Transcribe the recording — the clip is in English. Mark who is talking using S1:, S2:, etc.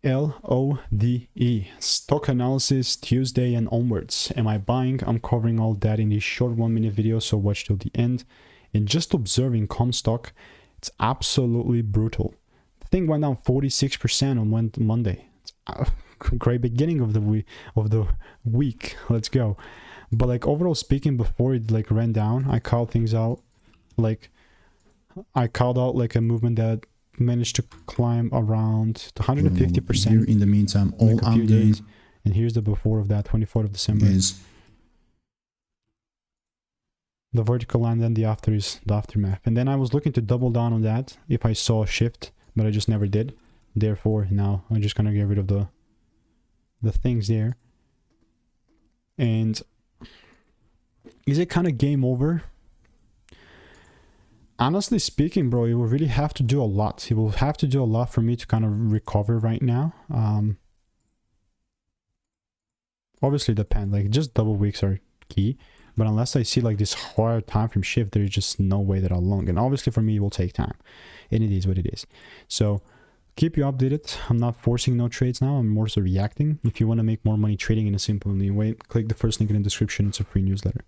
S1: LODE stock analysis Tuesday and onwards. Am I buying? I'm covering all that in this short 1-minute video, so watch till the end. And just observing Comstock, it's absolutely brutal. The thing went down 46% on Monday. It's a great beginning of the week. Let's go. But like overall speaking, before it like ran down, I called things out. Like I called out like a movement that managed to climb around 150%.
S2: In the meantime, all
S1: like
S2: I'm doing,
S1: and here's the before of that, 24th of December.
S2: Is
S1: the vertical line, then the after is the aftermath. And then I was looking to double down on that if I saw a shift, but I just never did. Therefore, now I'm just gonna get rid of the things there. And is it kind of game over? Honestly speaking, bro, it will really have to do a lot. It will have to do a lot for me to kind of recover right now. Obviously depend, like just double wicks are key, but unless I see like this hard time frame shift, there's just no way that I'll long. And obviously for me, it will take time, and it is what it is. So keep you updated. I'm not forcing no trades now. I'm more so reacting. If you want to make more money trading in a simple way, click the first link in the description. It's a free newsletter.